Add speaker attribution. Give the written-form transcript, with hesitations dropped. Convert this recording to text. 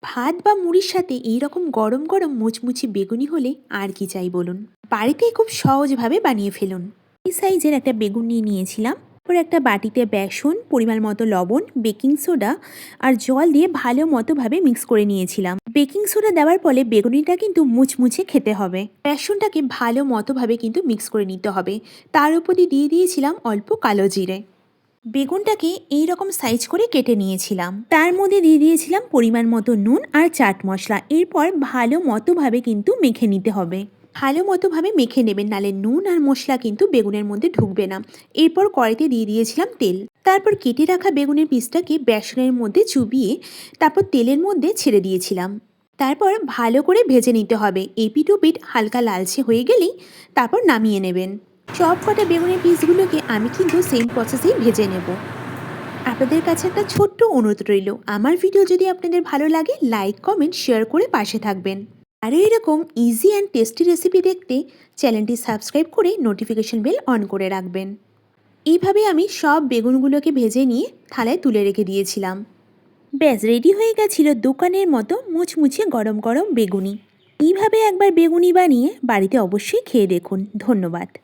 Speaker 1: ভাত বা মুড়ির সাথে এই রকম গরম গরম মুচমুচে বেগুনি হলে আর কি চাই বলুন। বাড়িতেই খুব সহজভাবে বানিয়ে ফেলুন। এই সাইজের একটা বেগুন নিয়ে নিয়েছিলাম। তারপর একটা বাটিতে বেসন, পরিমাণ মতো লবণ, বেকিং সোডা আর জল দিয়ে ভালো মতোভাবে মিক্স করে নিয়েছিলাম। বেকিং সোডা দেওয়ার ফলে বেগুনিটা কিন্তু মুচমুচে খেতে হবে। বেসনটাকে ভালো মতোভাবে কিন্তু মিক্স করে নিতে হবে। তার উপর দিয়ে দিয়েছিলাম অল্প কালো জিরে। বেগুনটাকে এই রকম সাইজ করে কেটে নিয়েছিলাম। তার মধ্যে দিয়ে দিয়েছিলাম পরিমাণ মতো নুন আর চাট মশলা। এরপর ভালো মতোভাবে কিন্তু মেখে নিতে হবে। ভালো মতোভাবে মেখে নেবেন, নালে নুন আর মশলা কিন্তু বেগুনের মধ্যে ঢুকবে না। এরপর কড়াইতে দিয়ে দিয়েছিলাম তেল। তারপর কেটে রাখা বেগুনের পিসটাকে বেসনের মধ্যে চুবিয়ে তারপর তেলের মধ্যে ছেড়ে দিয়েছিলাম। তারপর ভালো করে ভেজে নিতে হবে। এপিট ওপিট হালকা লালচে হয়ে গেলেই তারপর নামিয়ে নেবেন। সব কটা বেগুনের পিসগুলোকে আমি কিন্তু সেম প্রসেসেই ভেজে নেব। আপনাদের কাছে একটা ছোট্ট অনুরোধ রইল, আমার ভিডিও যদি আপনাদের ভালো লাগে লাইক কমেন্ট শেয়ার করে পাশে থাকবেন। আরও এরকম ইজি অ্যান্ড টেস্টি রেসিপি দেখতে চ্যানেলটি সাবস্ক্রাইব করে নোটিফিকেশন বেল অন করে রাখবেন। এইভাবে আমি সব বেগুনগুলোকে ভেজে নিয়ে থালায় তুলে রেখে দিয়েছিলাম। ব্যাস রেডি হয়ে গেছিল দোকানের মতো মুচমুচে গরম গরম বেগুনি। এইভাবে একবার বেগুনি বানিয়ে বাড়িতে অবশ্যই খেয়ে দেখুন। ধন্যবাদ।